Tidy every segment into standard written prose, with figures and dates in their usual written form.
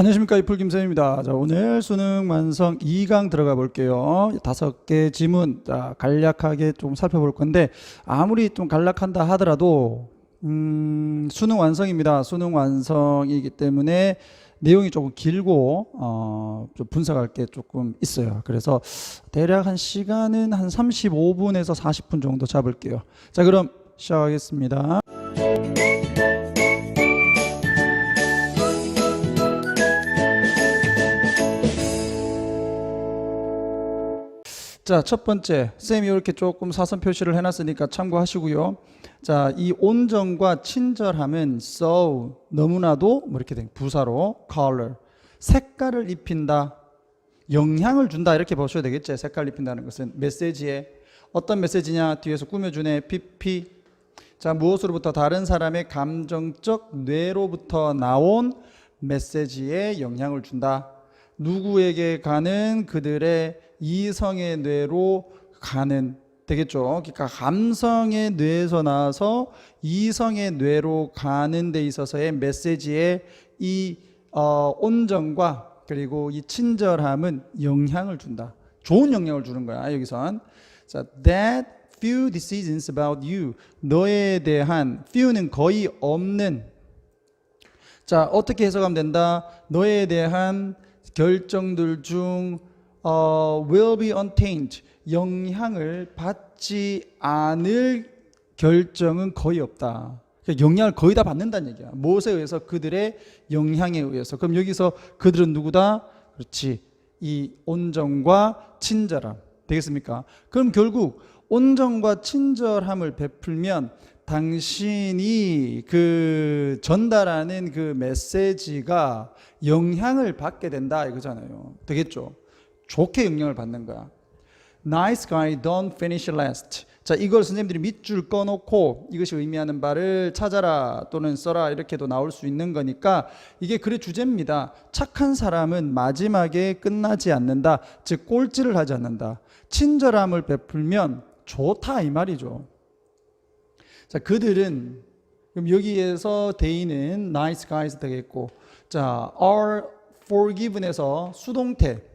안녕하십니까, 이풀김쌤입니다. 자, 오늘 수능 완성 2강 들어가 볼게요. 5개 지문, 자, 간략하게 좀 살펴볼 건데, 아무리 좀 간략한다 하더라도 수능 완성입니다. 수능 완성이기 때문에 내용이 조금 길고 좀 분석할 게 조금 있어요. 그래서 대략 한 시간은 한 35분에서 40분 정도 잡을게요. 자, 그럼 시작하겠습니다. 자, 첫 번째, 쌤이 이렇게 조금 사선 표시를 해놨으니까 참고하시고요. 자, 이 온정과 친절함은 so, 너무나도 뭐 이렇게 된 부사로 color, 색깔을 입힌다, 영향을 준다 이렇게 보셔야 되겠죠. 색깔을 입힌다는 것은 메시지에 어떤 메시지냐, 뒤에서 꾸며주네, pp. 자, 무엇으로부터? 다른 사람의 감정적 뇌로부터 나온 메시지에 영향을 준다. 누구에게 가는? 그들의 이성의 뇌로 가는, 되겠죠. 그러니까 감성의 뇌에서 나와서 이성의 뇌로 가는 데 있어서의 메시지에 이 온정과 그리고 이 친절함은 영향을 준다. 좋은 영향을 주는 거야, 여기선. 자, that few decisions about you, 너에 대한, few는 거의 없는. 자, 어떻게 해석하면 된다? 너에 대한 결정들 중 will be untainted, 영향을 받지 않을 결정은 거의 없다. 그러니까 영향을 거의 다 받는다는 얘기야. 무엇에 의해서? 그들의 영향에 의해서. 그럼 여기서 그들은 누구다? 그렇지, 이 온정과 친절함 되겠습니까? 그럼 결국 온정과 친절함을 베풀면 당신이 그 전달하는 그 메시지가 영향을 받게 된다 이거잖아요. 되겠죠? 좋게 영향을 받는 거야. Nice guy, don't finish last. 자, 이걸 선생님들이 밑줄 꺼놓고 이것이 의미하는 바를 찾아라 또는 써라 이렇게도 나올 수 있는 거니까 이게 글의 주제입니다. 착한 사람은 마지막에 끝나지 않는다. 즉 꼴찌를 하지 않는다. 친절함을 베풀면 좋다 이 말이죠. 자, 그들은, 그럼 여기에서 대의는 nice guys 되겠고, 자, are forgiven에서 수동태,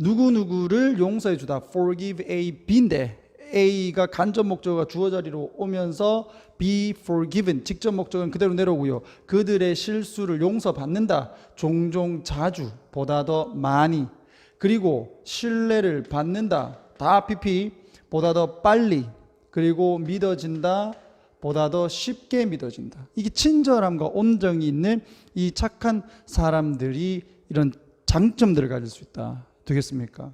누구누구를 용서해 주다. forgive A, B인데 A가 간접 목적어가 주어 자리로 오면서 be forgiven, 직접 목적은 그대로 내려오고요. 그들의 실수를 용서받는다. 종종, 자주, 보다 더 많이. 그리고 신뢰를 받는다. 다 PP, 보다 더 빨리. 그리고 믿어진다. 보다 더 쉽게 믿어진다. 이게 친절함과 온정이 있는 이 착한 사람들이 이런 장점들을 가질 수 있다. 되겠습니까?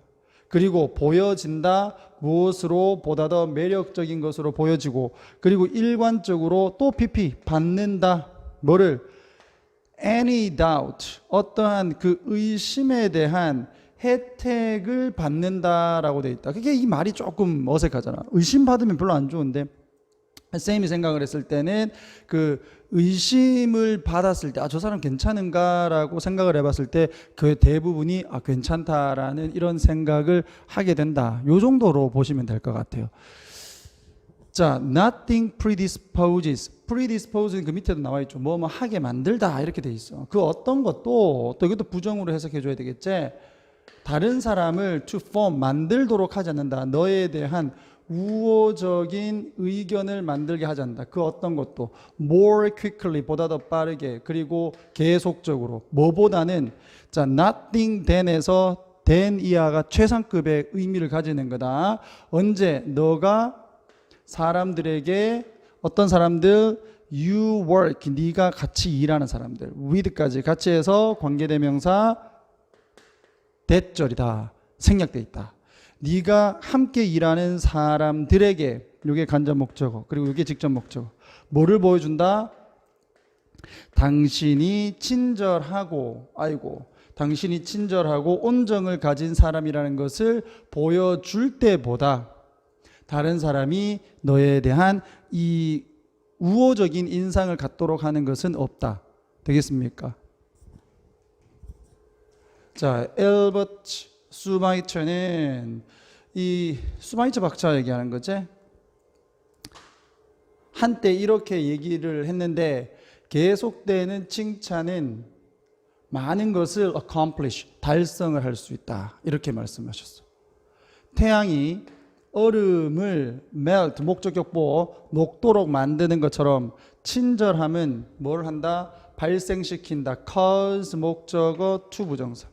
그리고 보여진다. 무엇으로? 보다 더 매력적인 것으로 보여지고, 그리고 일관적으로 또 PP 받는다. 뭐를? Any doubt, 어떠한 그 의심에 대한 혜택을 받는다라고 돼 있다. 그게 이 말이 조금 어색하잖아. 의심 받으면 별로 안 좋은데 쌤이 생각을 했을 때는 그 의심을 받았을 때 저 사람 괜찮은가라고 생각을 해봤을 때 그 대부분이 괜찮다라는 이런 생각을 하게 된다. 요 정도로 보시면 될 것 같아요. 자, nothing predisposes. predispose는 그 밑에도 나와 있죠. 뭐 하게 만들다 이렇게 돼 있어. 그 어떤 것도 또 이것도 부정으로 해석해 줘야 되겠지. 다른 사람을 to form, 만들도록 하지 않는다. 너에 대한 우호적인 의견을 만들게 하지 않는다. 그 어떤 것도 more quickly, 보다 더 빠르게, 그리고 계속적으로. 뭐보다는, 자, nothing than에서 than 이하가 최상급의 의미를 가지는 거다. 언제? 너가 사람들에게, 어떤 사람들? you work, 네가 같이 일하는 사람들. with까지 같이 해서 관계대명사 대절이다. 생략돼 있다. 네가 함께 일하는 사람들에게, 이게 간접 목적어, 그리고 이게 직접 목적어. 뭐를 보여준다? 당신이 친절하고, 당신이 친절하고 온정을 가진 사람이라는 것을 보여줄 때보다 다른 사람이 너에 대한 이 우호적인 인상을 갖도록 하는 것은 없다. 되겠습니까? 자, 엘버트 슈바이처는 이 슈바이처 박사 얘기하는 거지. 한때 이렇게 얘기를 했는데 계속되는 칭찬은 많은 것을 accomplish, 달성을 할 수 있다. 이렇게 말씀하셨어요. 태양이 얼음을 melt, 목적격보, 녹도록 만드는 것처럼 친절함은 뭘 한다? 발생시킨다. cause, 목적어, to 부정사.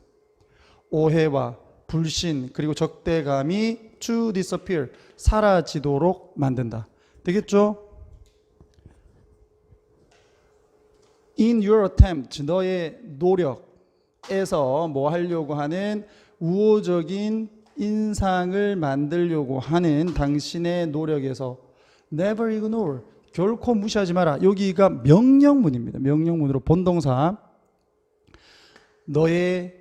오해와 불신 그리고 적대감이 to disappear, 사라지도록 만든다. 되겠죠? In your attempt, 너의 노력에서 뭐 하려고 하는 우호적인 인상을 만들려고 하는 당신의 노력에서 never ignore, 결코 무시하지 마라. 여기가 명령문입니다. 명령문으로 본동사. 너의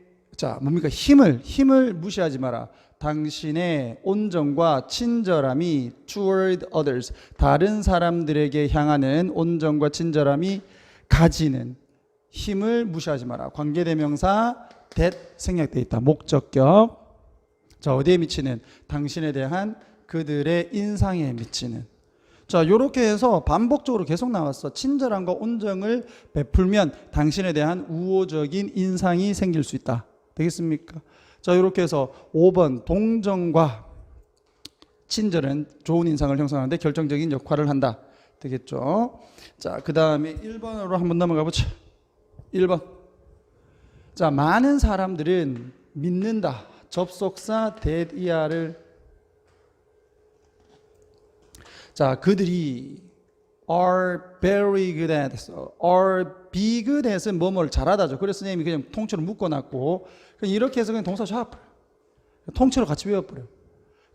뭡니까? 힘을 무시하지 마라. 당신의 온정과 친절함이 toward others, 다른 사람들에게 향하는 온정과 친절함이 가지는 힘을 무시하지 마라. 관계대명사 that 생략되어 있다. 목적격. 자, 어디에 미치는? 당신에 대한 그들의 인상에 미치는. 자, 요렇게 해서 반복적으로 계속 나왔어. 친절함과 온정을 베풀면 당신에 대한 우호적인 인상이 생길 수 있다. 되겠습니까? 자, 요렇게 해서 5번 동정과 친절은 좋은 인상을 형성하는데 결정적인 역할을 한다. 되겠죠? 자, 그 다음에 1번으로 한번 넘어가 보자. 1번. 자, 많은 사람들은 믿는다. 접속사 that 이하를. 자, 그들이 are very good at, are be good at은 뭐뭐를 잘하다죠. 그래서 선생님이 그냥 통째로 묶어놨고, 이렇게 해서 그냥 동사 잡아버려. 통째로 같이 외워버려.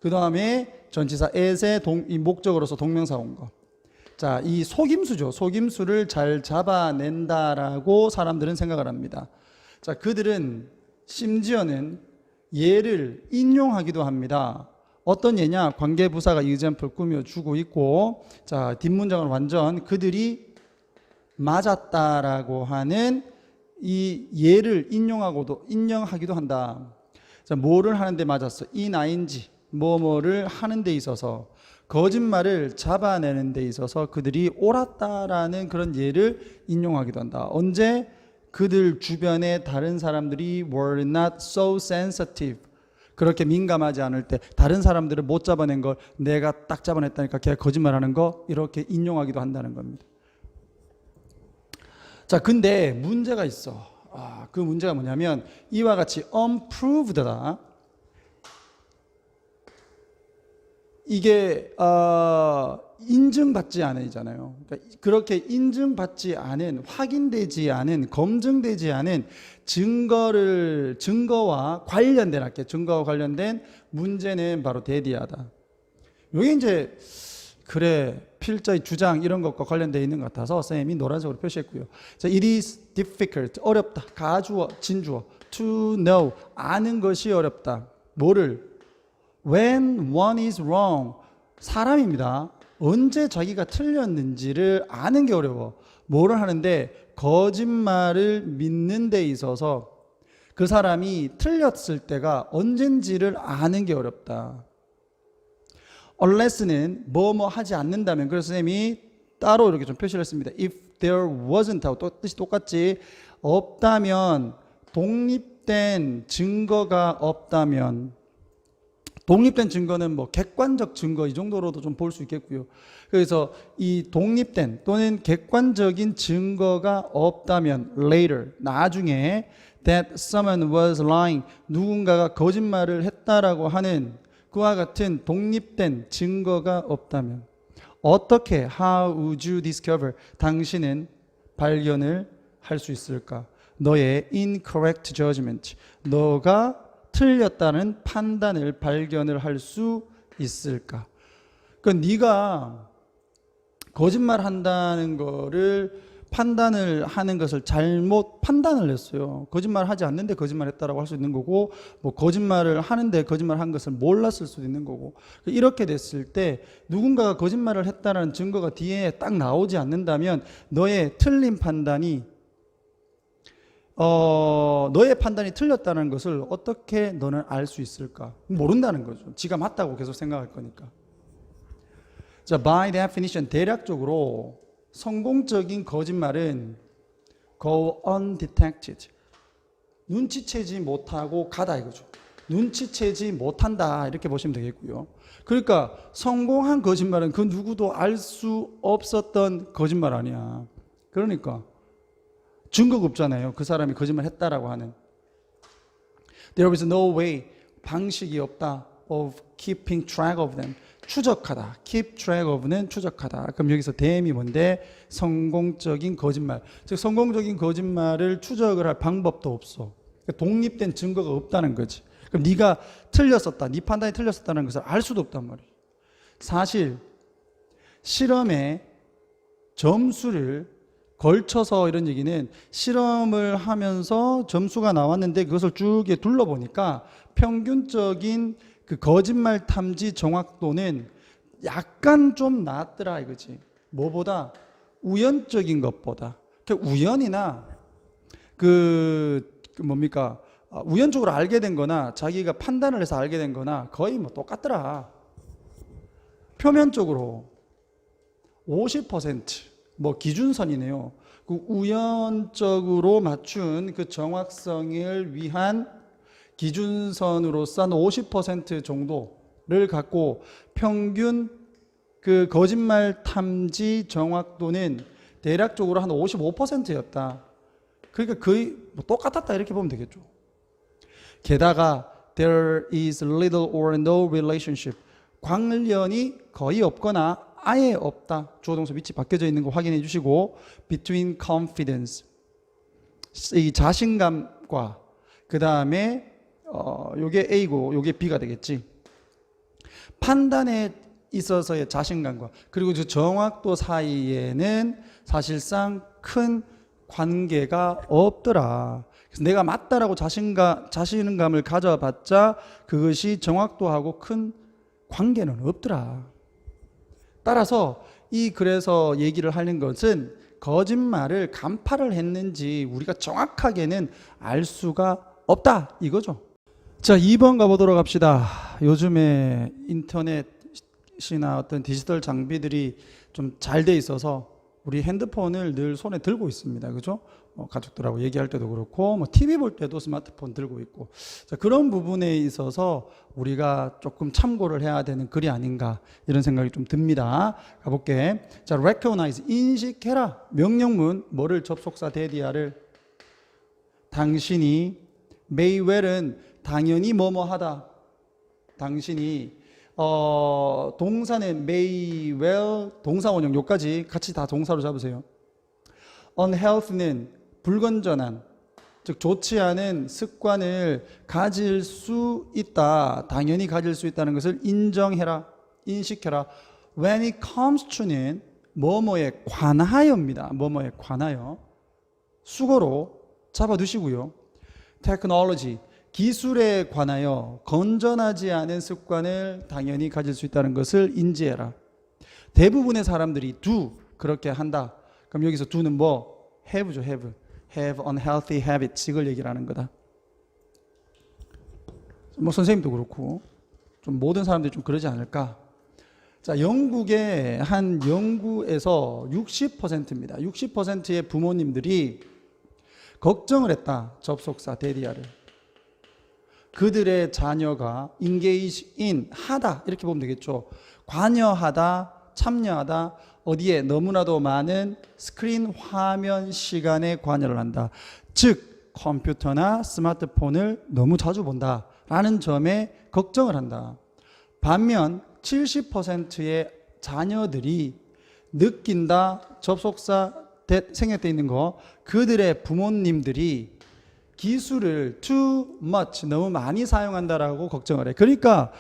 그 다음에 전치사 at의 이 목적으로서 동명사 온 거. 자, 이 속임수죠. 속임수를 잘 잡아낸다라고 사람들은 생각을 합니다. 자, 그들은 심지어는 예를 인용하기도 합니다. 어떤 예냐? 관계부사가 example 꾸며주고 있고, 자, 뒷문장은 완전 그들이 맞았다라고 하는 이 예를 인용하기도 한다. 자, 뭐를 하는데 맞았어? ing, 뭐뭐를 하는 데 있어서, 거짓말을 잡아내는 데 있어서 그들이 옳았다라는 그런 예를 인용하기도 한다. 언제? 그들 주변에 다른 사람들이 were not so sensitive, 그렇게 민감하지 않을 때, 다른 사람들을 못 잡아낸 걸 내가 딱 잡아냈다니까 걔가 거짓말하는 거, 이렇게 인용하기도 한다는 겁니다. 자, 근데 문제가 있어. 그 문제가 뭐냐면 이와 같이 unproved다. 이게 인증받지 않으잖아요. 그러니까 그렇게 인증받지 않은, 확인되지 않은, 검증되지 않은 증거와 관련된 문제는 바로 대디하다. 이게 이제 그래 필자의 주장 이런 것과 관련되어 있는 것 같아서 쌤이 노란색으로 표시했고요. 자, it is difficult, 어렵다. 가주어, 진주어. to know, 아는 것이 어렵다. 뭐를? When one is wrong, 사람입니다. 언제 자기가 틀렸는지를 아는 게 어려워. 뭐를 하는데? 거짓말을 믿는 데 있어서 그 사람이 틀렸을 때가 언젠지를 아는 게 어렵다. unless는 뭐뭐 하지 않는다면, 그래서 선생님이 따로 이렇게 좀 표시를 했습니다. if there wasn't 하고 또 뜻이 똑같지. 없다면, 독립된 증거가 없다면, 독립된 증거는 뭐 객관적 증거 이 정도로도 좀 볼 수 있겠고요. 그래서 이 독립된 또는 객관적인 증거가 없다면 later, 나중에 that someone was lying, 누군가가 거짓말을 했다라고 하는 그와 같은 독립된 증거가 없다면 어떻게 how would you discover, 당신은 발견을 할 수 있을까? 너의 incorrect judgment, 너가 틀렸다는 판단을 발견을 할 수 있을까? 그러니까 네가 거짓말 한다는 거를 판단을 하는 것을 잘못 판단을 했어요. 거짓말 하지 않는데 거짓말 했다라고 할 수 있는 거고, 뭐 거짓말을 하는데 거짓말 한 것을 몰랐을 수도 있는 거고, 이렇게 됐을 때 누군가가 거짓말을 했다는 증거가 뒤에 딱 나오지 않는다면 너의 틀린 판단이 너의 판단이 틀렸다는 것을 어떻게 너는 알 수 있을까? 모른다는 거죠. 지가 맞다고 계속 생각할 거니까. 자, by definition, 대략적으로 성공적인 거짓말은 go undetected, 눈치채지 못하고 가다 이거죠. 눈치채지 못한다 이렇게 보시면 되겠고요. 그러니까 성공한 거짓말은 그 누구도 알 수 없었던 거짓말 아니야. 그러니까 증거가 없잖아요. 그 사람이 거짓말 했다라고 하는. There is no way, 방식이 없다. Of keeping track of them. 추적하다. Keep track of는 추적하다. 그럼 여기서 대임이 뭔데? 성공적인 거짓말. 즉 성공적인 거짓말을 추적을 할 방법도 없어. 그러니까 독립된 증거가 없다는 거지. 그럼 네가 틀렸었다. 네 판단이 틀렸었다는 것을 알 수도 없단 말이야. 사실 실험에 점수를 걸쳐서 이런 얘기는 실험을 하면서 점수가 나왔는데 그것을 쭉 둘러보니까 평균적인 그 거짓말 탐지 정확도는 약간 좀 낮더라 이거지. 뭐보다? 우연적인 것보다. 그러니까 우연이나 뭡니까? 우연적으로 알게 된 거나 자기가 판단을 해서 알게 된 거나 거의 뭐 똑같더라. 표면적으로 50% 뭐 기준선이네요. 그 우연적으로 맞춘 그 정확성을 위한 기준선으로서 한 50% 정도를 갖고 평균 그 거짓말 탐지 정확도는 대략적으로 한 55%였다. 그러니까 거의 뭐 똑같았다 이렇게 보면 되겠죠. 게다가 there is little or no relationship. 관련이 거의 없거나 아예 없다. 주어동사 위치 바뀌어져 있는 거 확인해 주시고 between confidence 이 자신감과 그 다음에 요게 A고 요게 B가 되겠지. 판단에 있어서의 자신감과 그리고 그 정확도 사이에는 사실상 큰 관계가 없더라. 그래서 내가 맞다라고 자신감을 가져봤자 그것이 정확도하고 큰 관계는 없더라. 따라서 이 글에서 얘기를 하는 것은 거짓말을 간파를 했는지 우리가 정확하게는 알 수가 없다 이거죠. 자, 2번 가보도록 합시다. 요즘에 인터넷이나 어떤 디지털 장비들이 좀 잘 돼 있어서 우리 핸드폰을 늘 손에 들고 있습니다. 그죠? 가족들하고 얘기할 때도 그렇고 뭐 TV 볼 때도 스마트폰 들고 있고. 자, 그런 부분에 있어서 우리가 조금 참고를 해야 되는 글이 아닌가 이런 생각이 좀 듭니다. 가볼게. 자, recognize 인식해라. 명령문 뭐를 접속사 대디아를 당신이 may well은 당연히 뭐뭐 하다. 당신이 동사는 may well 동사 원형 요까지 같이 다 동사로 잡으세요. unhealthy는 불건전한 즉 좋지 않은 습관을 가질 수 있다. 당연히 가질 수 있다는 것을 인정해라. 인식해라. when it comes to는 뭐뭐에 관하여입니다. 뭐뭐에 관하여 수거로 잡아두시고요. technology 기술에 관하여 건전하지 않은 습관을 당연히 가질 수 있다는 것을 인지해라. 대부분의 사람들이 do 그렇게 한다. 그럼 여기서 do는 뭐? have죠. have unhealthy habits 이걸 얘기를 하는 거다. 뭐 선생님도 그렇고 좀 모든 사람들이 좀 그러지 않을까. 자, 영국의 한 연구에서 60%입니다. 60%의 부모님들이 걱정을 했다. 접속사 데리아를. 그들의 자녀가 engage in 하다 이렇게 보면 되겠죠. 관여하다, 참여하다 어디에 너무나도 많은 스크린 화면 시간에 관여를 한다. 즉 컴퓨터나 스마트폰을 너무 자주 본다라는 점에 걱정을 한다. 반면 70%의 자녀들이 느낀다. 접속사 생략되어 있는 거 그들의 부모님들이 기술을 too much 너무 많이 사용한다라고 걱정을 해. 그러니까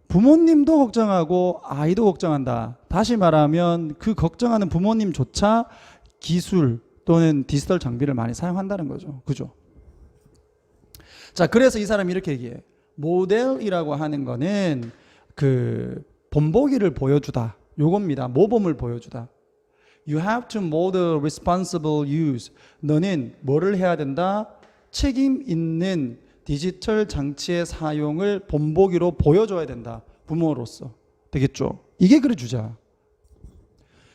부모님도 걱정하고 아이도 걱정한다. 다시 말하면 그 걱정하는 부모님조차 기술 또는 디지털 장비를 많이 사용한다는 거죠. 그죠? 자, 그래서 이 사람이 이렇게 얘기해. 모델이라고 하는 거는 그 본보기를 보여주다. 요겁니다. 모범을 보여주다. You have to model responsible use. 너는 뭐를 해야 된다? 책임 있는 디지털 장치의 사용을 본보기로 보여줘야 된다. 부모로서. 되겠죠? 이게 그래 주자.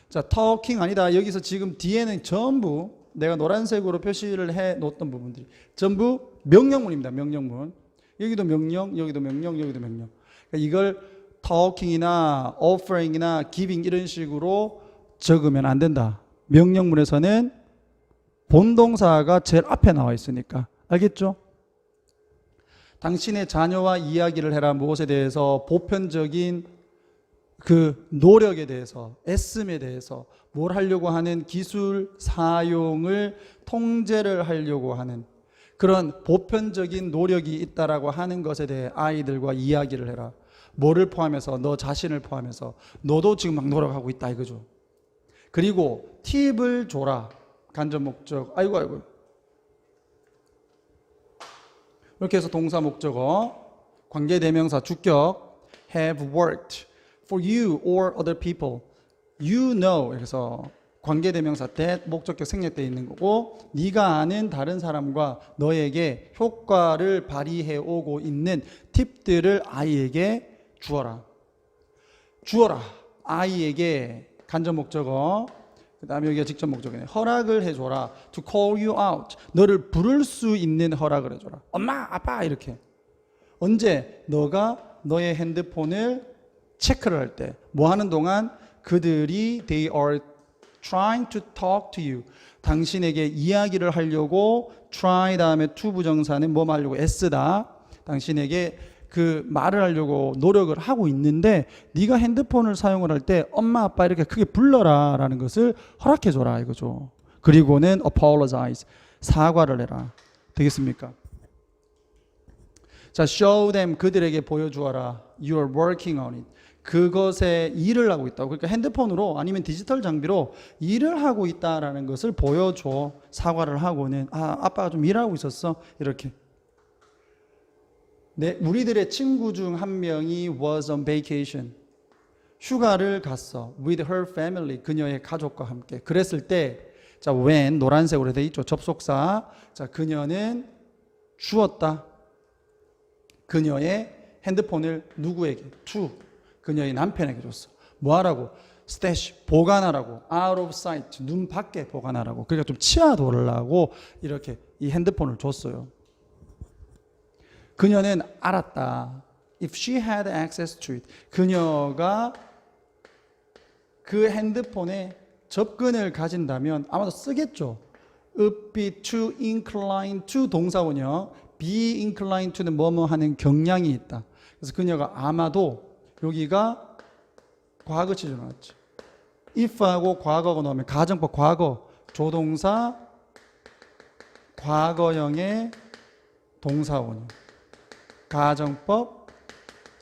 자, talking 아니다. 여기서 지금 뒤에는 전부 내가 노란색으로 표시를 해 놓았던 부분들이 전부 명령문입니다. 명령문. 여기도 명령, 여기도 명령, 여기도 명령. 그러니까 이걸 talking이나 offering이나 giving 이런 식으로 적으면 안 된다. 명령문에서는 본동사가 제일 앞에 나와 있으니까. 알겠죠? 당신의 자녀와 이야기를 해라. 무엇에 대해서? 보편적인 그 노력에 대해서, 애씀에 대해서, 뭘 하려고 하는 기술 사용을 통제를 하려고 하는 그런 보편적인 노력이 있다라고 하는 것에 대해 아이들과 이야기를 해라. 뭐를 포함해서? 너 자신을 포함해서. 너도 지금 막 노력하고 있다 이거죠. 그리고 팁을 줘라. 간접 목적. 아이고. 이렇게 해서 동사 목적어, 관계대명사 주격, have worked for you or other people. You know. 그래서 관계대명사 that 목적격 생략되어 있는 거고, 네가 아는 다른 사람과 너에게 효과를 발휘해 오고 있는 팁들을 아이에게 주어라. 아이에게 간접 목적어, 그 다음에 여기가 직접 목적이네. 허락을 해줘라. To call you out. 너를 부를 수 있는 허락을 해줘라. 엄마, 아빠 이렇게. 언제? 너가 너의 핸드폰을 체크를 할 때. 뭐 하는 동안? 그들이 they are trying to talk to you. 당신에게 이야기를 하려고 try 다음에 to 부정사는 뭐 하려고? 애쓰다. 당신에게 그 말을 하려고 노력을 하고 있는데 네가 핸드폰을 사용을 할 때 엄마 아빠 이렇게 크게 불러라 라는 것을 허락해 줘라 이거죠. 그리고는 apologize. 사과를 해라. 되겠습니까? 자, show them. 그들에게 보여주어라. You are working on it. 그것에 일을 하고 있다고. 그러니까 핸드폰으로 아니면 디지털 장비로 일을 하고 있다라는 것을 보여줘. 사과를 하고는 아빠가 좀 일하고 있었어 이렇게. 네, 우리들의 친구 중 한 명이 was on vacation. 휴가를 갔어. with her family. 그녀의 가족과 함께. 그랬을 때, 자, when 노란색으로 돼 있죠. 접속사. 자, 그녀는 주었다. 그녀의 핸드폰을 누구에게? to. 그녀의 남편에게 줬어. 뭐 하라고? stash. 보관하라고. out of sight. 눈 밖에 보관하라고. 그러니까 좀 치아도르라고 이렇게 이 핸드폰을 줬어요. 그녀는 알았다. If she had access to it. 그녀가 그 핸드폰에 접근을 가진다면 아마도 쓰겠죠. would be too inclined to 동사원형. be inclined to는 뭐뭐 하는 경향이 있다. 그래서 그녀가 아마도 여기가 과거 시제 나왔지. if하고 과거가 나오면 가정법 과거 조동사 과거형의 동사원형. 가정법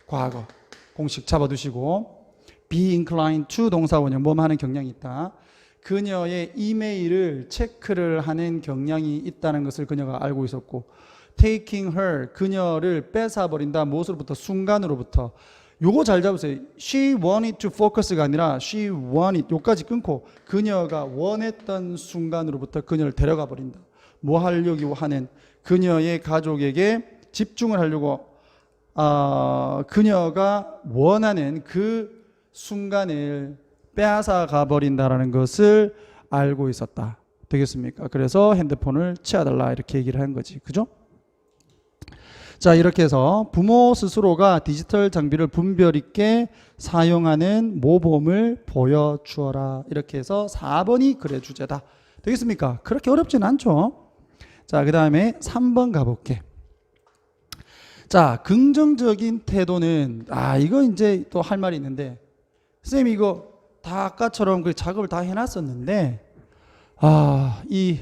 과거 공식 잡아두시고 be inclined to 동사원형 뭐뭐 하는 경향이 있다. 그녀의 이메일을 체크를 하는 경향이 있다는 것을 그녀가 알고 있었고 taking her 그녀를 뺏어버린다. 무엇으로부터? 순간으로부터. 요거 잘 잡으세요. She wanted to focus가 아니라 she wanted 요까지 끊고 그녀가 원했던 순간으로부터 그녀를 데려가 버린다. 뭐 하려고 하는 그녀의 가족에게 집중을 하려고 그녀가 원하는 그 순간을 빼앗아 가버린다라는 것을 알고 있었다. 되겠습니까? 그래서 핸드폰을 치워달라 이렇게 얘기를 한 거지. 그죠? 자, 이렇게 해서 부모 스스로가 디지털 장비를 분별 있게 사용하는 모범을 보여주어라. 이렇게 해서 4번이 글의 주제다. 되겠습니까? 그렇게 어렵진 않죠? 자, 그 다음에 3번 가볼게. 자, 긍정적인 태도는 이거 이제 또 할 말이 있는데 선생님 이거 다 아까처럼 그 작업을 다 해놨었는데 이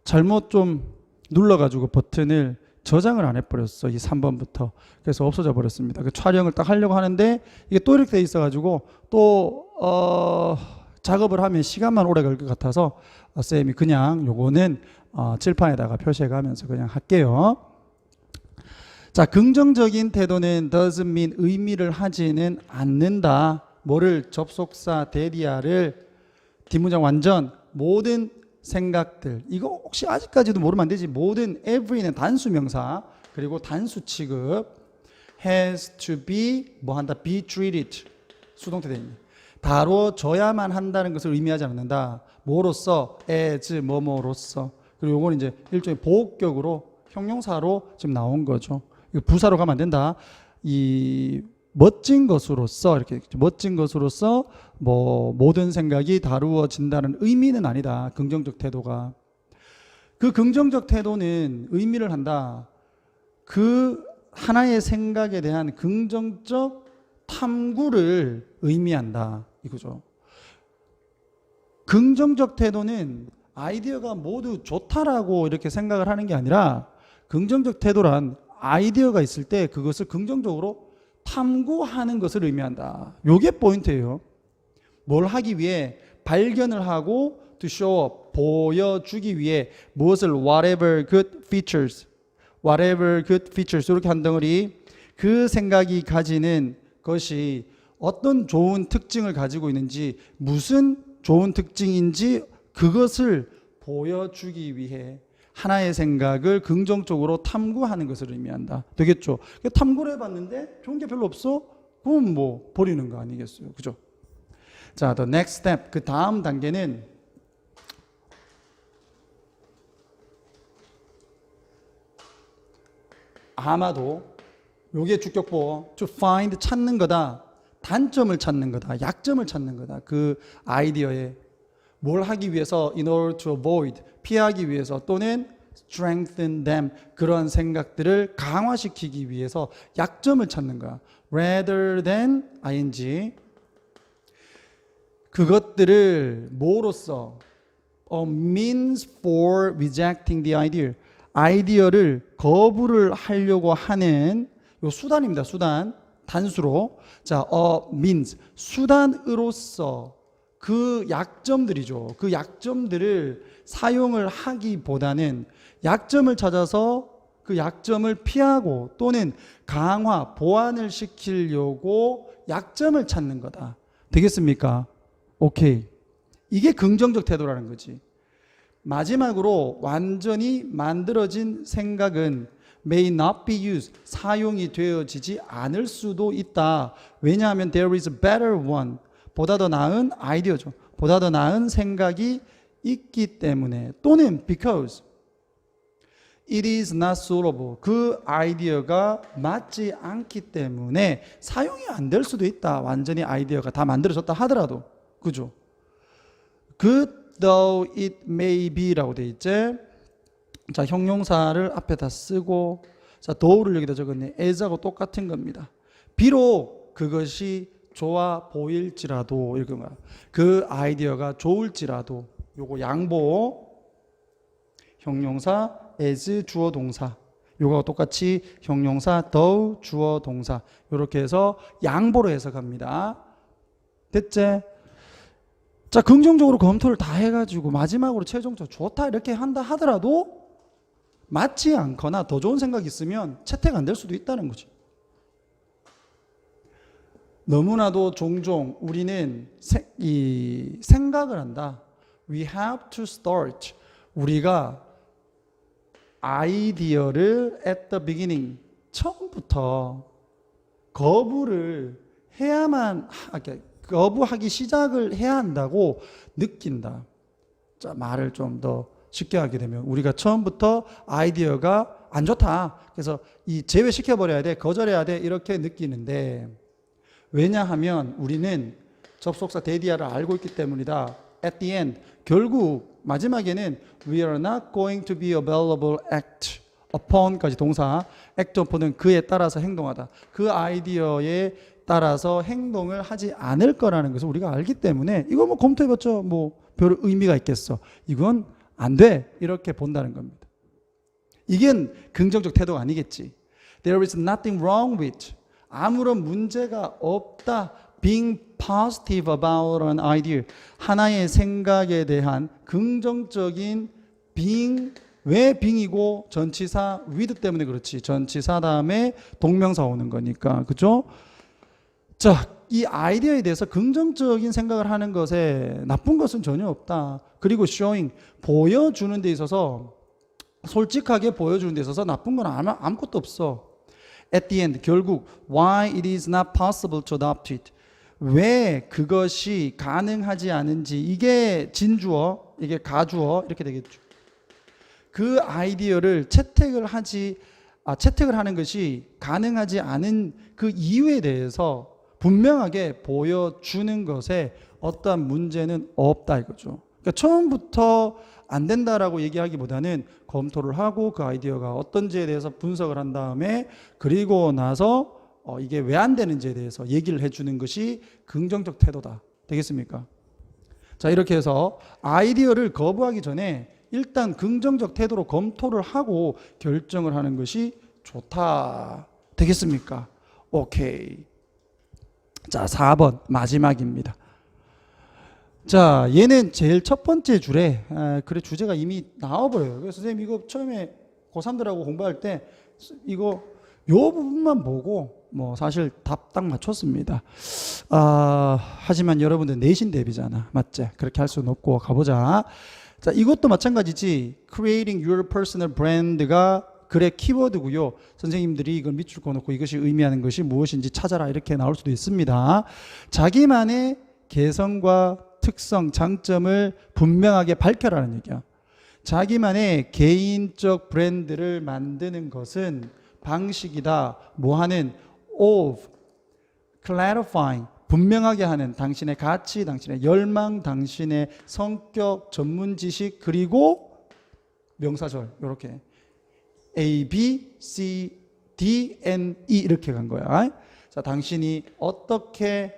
잘못 좀 눌러가지고 버튼을 저장을 안 해버렸어. 이 3번부터. 그래서 없어져 버렸습니다. 그 촬영을 딱 하려고 하는데 이게 또 이렇게 돼 있어가지고 또 작업을 하면 시간만 오래 걸 것 같아서 쌤이 그냥 요거는 칠판에다가 표시해 가면서 그냥 할게요. 자, 긍정적인 태도는 doesn't mean 의미를 하지는 않는다. 뭐를? 접속사 대리아를 뒷문장 완전 모든 생각들. 이거 혹시 아직까지도 모르면 안 되지. 모든 every는 단수 명사 그리고 단수 취급 has to be 뭐 한다? be treated 수동태 되어 있네. 다뤄져야만 한다는 것을 의미하지 않는다. 뭐로서? as 뭐뭐로서. 그리고 요거는 이제 일종의 보호격으로 형용사로 지금 나온 거죠. 이거 부사로 가면 안 된다. 이 멋진 것으로서 이렇게 멋진 것으로서 뭐 모든 생각이 다루어진다는 의미는 아니다. 긍정적 태도가. 그 긍정적 태도는 의미를 한다. 그 하나의 생각에 대한 긍정적 탐구를 의미한다. 이거죠. 긍정적 태도는 아이디어가 모두 좋다라고 이렇게 생각을 하는 게 아니라 긍정적 태도란 아이디어가 있을 때 그것을 긍정적으로 탐구하는 것을 의미한다. 요게 포인트예요. 뭘 하기 위해 발견을 하고 to show up, 보여주기 위해 무엇을 whatever good features 이렇게 한 덩어리 그 생각이 가지는 것이 어떤 좋은 특징을 가지고 있는지 무슨 좋은 특징인지 그것을 보여주기 위해 하나의 생각을 긍정적으로 탐구하는 것을 의미한다. 되겠죠? 탐구를 해봤는데 좋은 게 별로 없어? 그럼 뭐 버리는 거 아니겠어요? 그죠? 자, the next step. 그 다음 단계는 아마도 요게 주격보 to find 찾는 거다. 단점을 찾는 거다. 약점을 찾는 거다. 그 아이디어에 뭘 하기 위해서 in order to avoid 피하기 위해서 또는 strengthen them 그런 생각들을 강화시키기 위해서 약점을 찾는 거야. rather than ing 그것들을 뭐로써 a means for rejecting the idea 아이디어를 거부를 하려고 하는 요 수단입니다. 수단 단수로 자 means 수단으로서 그 약점들이죠. 그 약점들을 사용을 하기보다는 약점을 찾아서 그 약점을 피하고 또는 강화, 보완을 시키려고 약점을 찾는 거다. 되겠습니까? 오케이. 이게 긍정적 태도라는 거지. 마지막으로 완전히 만들어진 생각은 may not be used, 사용이 되어지지 않을 수도 있다. 왜냐하면 there is a better one, 보다 더 나은 아이디어죠. 보다 더 나은 생각이 있기 때문에 또는 because it is not suitable, 그 아이디어가 맞지 않기 때문에 사용이 안 될 수도 있다. 완전히 아이디어가 다 만들어졌다 하더라도. 그죠? Good though it may be라고 돼 있지. 자, 형용사를 앞에다 쓰고 자, though를 여기다 적었네. as하고 똑같은 겁니다. 비록 그것이 좋아 보일지라도 이렇게 그 아이디어가 좋을지라도 요거 양보 형용사 as 주어 동사 요거 똑같이 형용사 though 주어 동사 요렇게 해서 양보로 해석합니다. 됐지? 자, 긍정적으로 검토를 다 해가지고 마지막으로 최종적으로 좋다 이렇게 한다 하더라도 맞지 않거나 더 좋은 생각이 있으면 채택 안 될 수도 있다는 거지. 너무나도 종종 우리는 이 생각을 한다. We have to start. 우리가 아이디어를 at the beginning 처음부터 거부를 해야만 거부하기 시작을 해야 한다고 느낀다. 자, 말을 좀 더 쉽게 하게 되면 우리가 처음부터 아이디어가 안 좋다. 그래서 이 제외시켜버려야 돼. 거절해야 돼. 이렇게 느끼는데 왜냐하면 우리는 접속사 대디아를 알고 있기 때문이다. At the end, 결국 마지막에는 we are not going to be available act upon까지 동사 act upon은 그에 따라서 행동하다. 그 아이디어에 따라서 행동을 하지 않을 거라는 것을 우리가 알기 때문에 이거 뭐 검토해봤자 뭐 별 의미가 있겠어. 이건 안 돼. 이렇게 본다는 겁니다. 이게 긍정적 태도가 아니겠지. There is nothing wrong with 아무런 문제가 없다. Being positive about an idea 하나의 생각에 대한 긍정적인 being 왜 being이고 전치사 with 때문에 그렇지. 전치사 다음에 동명사 오는 거니까 그죠? 자, 이 아이디어에 대해서 긍정적인 생각을 하는 것에 나쁜 것은 전혀 없다. 그리고 showing 보여주는 데 있어서 솔직하게 보여주는 데 있어서 나쁜 건 아무것도 없어. At the end 결국 why it is not possible to adopt it 왜 그것이 가능하지 않은지 이게 진주어 이게 가주어 이렇게 되겠죠. 그 아이디어를 채택을 하는 것이 가능하지 않은 그 이유에 대해서 분명하게 보여주는 것에 어떠한 문제는 없다 이거죠. 그러니까 처음부터 안 된다라고 얘기하기보다는 검토를 하고 그 아이디어가 어떤지에 대해서 분석을 한 다음에 그리고 나서 이게 왜 안 되는지에 대해서 얘기를 해주는 것이 긍정적 태도다. 되겠습니까? 자, 이렇게 해서 아이디어를 거부하기 전에 일단 긍정적 태도로 검토를 하고 결정을 하는 것이 좋다. 되겠습니까? 오케이. 자, 4번 마지막입니다. 자, 얘는 제일 첫 번째 줄에 그래 주제가 이미 나와버려요. 그래서 선생님 이거 처음에 고3들하고 공부할 때 이거 요 부분만 보고 뭐 사실 답 딱 맞췄습니다. 하지만 여러분들 내신 대비잖아. 맞지? 그렇게 할 수는 없고 가보자. 자, 이것도 마찬가지지. Creating your personal brand가 글의 키워드고요. 선생님들이 이걸 밑줄 그어놓고 이것이 의미하는 것이 무엇인지 찾아라 이렇게 나올 수도 있습니다. 자기만의 개성과 특성, 장점을 분명하게 밝혀라는 얘기야. 자기만의 개인적 브랜드를 만드는 것은 방식이다. 뭐하는? of, clarifying, 분명하게 하는 당신의 가치, 당신의 열망, 당신의 성격, 전문 지식, 그리고 명사절 이렇게 A, B, C, D, N, E 이렇게 간 거야. 자, 당신이 어떻게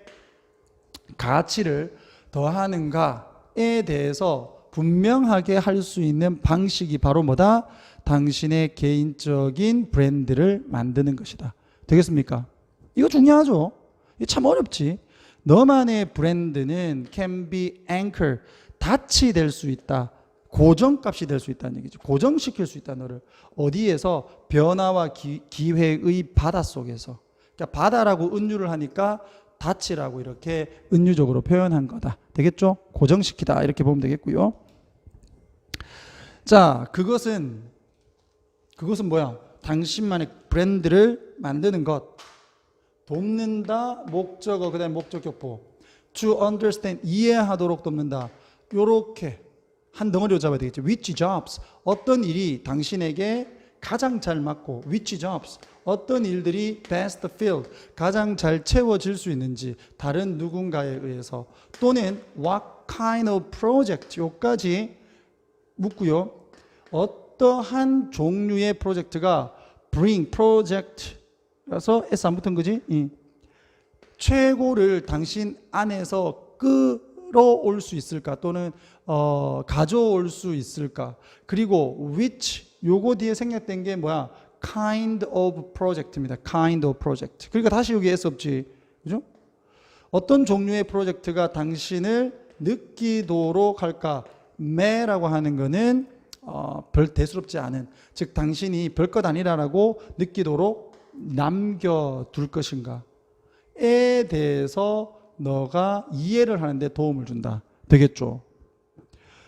가치를 더하는가에 대해서 분명하게 할 수 있는 방식이 바로 뭐다? 당신의 개인적인 브랜드를 만드는 것이다. 되겠습니까? 이거 중요하죠. 이거 참 어렵지. 너만의 브랜드는 can be anchor, 닻이 될 수 있다. 고정값이 될 수 있다는 얘기죠. 고정시킬 수 있다. 너를 어디에서? 변화와 기회의 바다 속에서. 그러니까 바다라고 은유를 하니까 닻이라고 이렇게 은유적으로 표현한 거다. 되겠죠? 고정시키다 이렇게 보면 되겠고요. 자, 그것은 뭐야? 당신만의 브랜드를 만드는 것. 돕는다, 목적어, 그 다음에 목적격보. To understand, 이해하도록 돕는다. 요렇게 한 덩어리로 잡아야 되겠죠. Which jobs, 어떤 일이 당신에게 가장 잘 맞고, which jobs, 어떤 일들이 best filled, 가장 잘 채워질 수 있는지 다른 누군가에 의해서, 또는 what kind of project, 요까지 묻고요. 어떠한 종류의 프로젝트가 bring, project라서 S 안 붙은 거지? 최고를 당신 안에서 끌어올 수 있을까? 또는 가져올 수 있을까? 그리고 which, 요거 뒤에 생략된 게 뭐야? kind of project입니다. kind of project. 그러니까 다시 여기 S 없지. 그죠? 어떤 종류의 프로젝트가 당신을 느끼도록 할까? 매라고 하는 거는 별 대수롭지 않은, 즉 당신이 별것 아니라고 느끼도록 남겨둘 것인가 에 대해서 너가 이해를 하는데 도움을 준다. 되겠죠?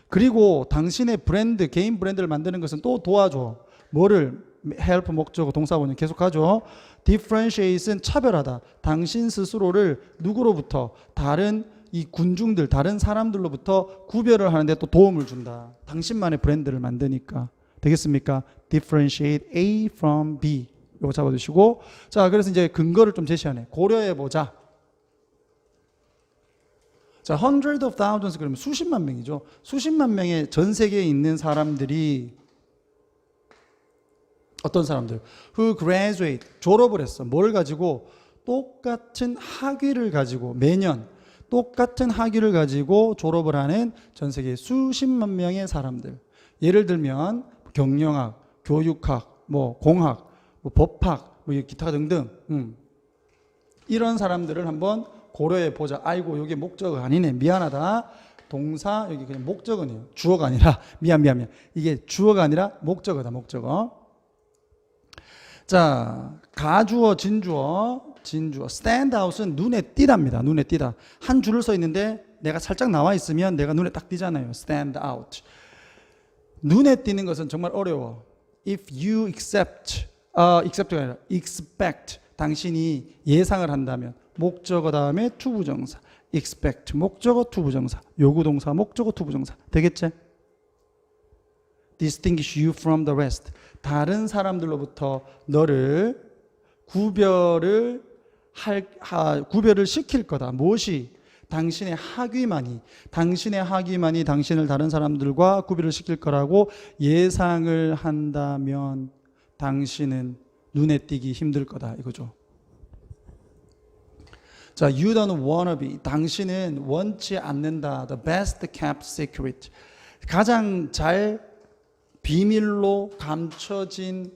그리고 당신의 브랜드, 개인 브랜드를 만드는 것은 또 도와줘. 뭐를? help 목적어 동사원형 계속하죠. differentiate은 차별하다. 당신 스스로를 누구로부터? 다른 이 군중들, 다른 사람들로부터 구별을 하는데 또 도움을 준다. 당신만의 브랜드를 만드니까. 되겠습니까? differentiate A from B. 이거 잡아두시고. 자, 그래서 이제 근거를 좀 제시하네. 고려해보자. 자, hundred of thousands 그러면 수십만 명이죠. 수십만 명의 전 세계에 있는 사람들이 어떤 사람들? who graduate, 졸업을 했어. 뭘 가지고? 똑같은 학위를 가지고 매년 똑같은 학위를 가지고 졸업을 하는 전 세계 수십만 명의 사람들. 예를 들면 경영학, 교육학, 뭐 공학, 뭐 법학, 뭐 기타 등등. 이런 사람들을 한번 고려해 보자. 아이고, 여기 목적어 아니네. 미안하다. 동사 여기 그냥 목적어네요. 주어가 아니라 미안. 이게 주어가 아니라 목적어다. 목적어. 자, 가주어, 진주어. stand out은 눈에 띄답니다. 눈에 띄다. 한 줄을 서 있는데 내가 살짝 나와 있으면 내가 눈에 딱 띄잖아요. stand out. 눈에 띄는 것은 정말 어려워. If you accept가 아니라 expect. 당신이 예상을 한다면 목적어 다음에 투부정사. expect 목적어 투부정사. 요구동사 목적어 투부정사. 되겠지? distinguish you from the rest. 다른 사람들로부터 너를 구별을 시킬 거다. 무엇이? 당신의 학위만이 당신을 다른 사람들과 구별을 시킬 거라고 예상을 한다면 당신은 눈에 띄기 힘들 거다 이거죠. 자, you don't wanna be. 당신은 원치 않는다. The best kept secret. 가장 잘 비밀로 감춰진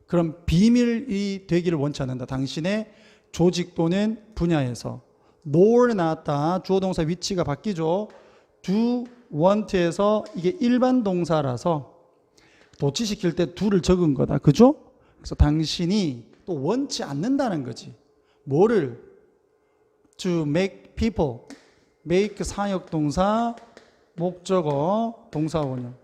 그런 비밀이 되기를 원치 않는다. 당신의 조직 또는 분야에서. nor 나왔다. 주어 동사 위치가 바뀌죠. do want에서 이게 일반 동사라서 도치시킬 때 do를 적은 거다. 그죠? 그래서 당신이 또 원치 않는다는 거지. 뭐를? to make people. make 사역동사, 목적어, 동사원형.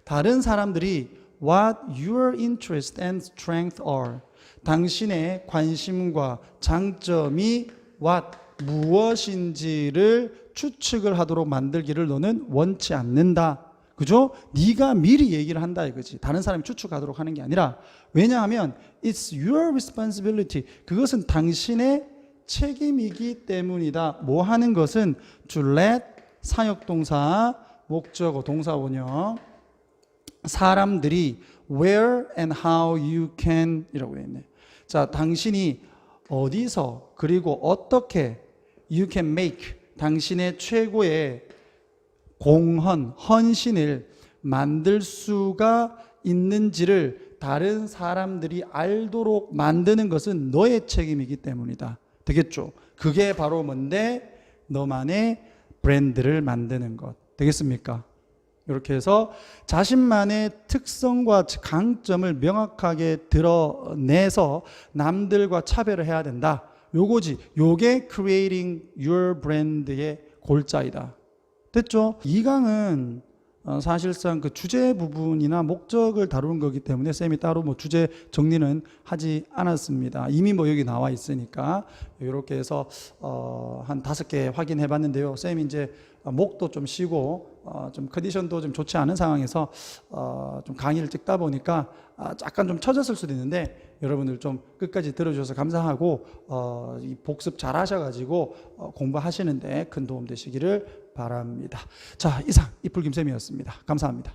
다른 사람들이 what your interest and strength are. 당신의 관심과 장점이 what 무엇인지를 추측을 하도록 만들기를 너는 원치 않는다. 그죠? 네가 미리 얘기를 한다 이거지. 다른 사람이 추측하도록 하는 게 아니라. 왜냐하면 it's your responsibility. 그것은 당신의 책임이기 때문이다. 뭐 하는 것은 to let 사역동사, 목적어, 동사원형. 사람들이 where and how you can 이라고 되어 있네. 자, 당신이 어디서 그리고 어떻게 you can make 당신의 최고의 공헌, 헌신을 만들 수가 있는지를 다른 사람들이 알도록 만드는 것은 너의 책임이기 때문이다. 되겠죠? 그게 바로 뭔데? 너만의 브랜드를 만드는 것. 되겠습니까? 이렇게 해서 자신만의 특성과 강점을 명확하게 드러내서 남들과 차별을 해야 된다. 요거지. 요게 creating your brand의 골자이다. 됐죠? 2강은 사실상 그 주제 부분이나 목적을 다루는 거기 때문에 쌤이 따로 뭐 주제 정리는 하지 않았습니다. 이미 뭐 여기 나와 있으니까 이렇게 해서 한 5개 확인해 봤는데요. 쌤이 이제 목도 좀 쉬고 좀 컨디션도 좀 좋지 않은 상황에서 좀 강의를 찍다 보니까 약간 좀 처졌을 수도 있는데 여러분들 좀 끝까지 들어주셔서 감사하고 이 복습 잘 하셔가지고 공부하시는데 큰 도움 되시기를 바랍니다. 자, 이상 이풀김 쌤이었습니다. 감사합니다.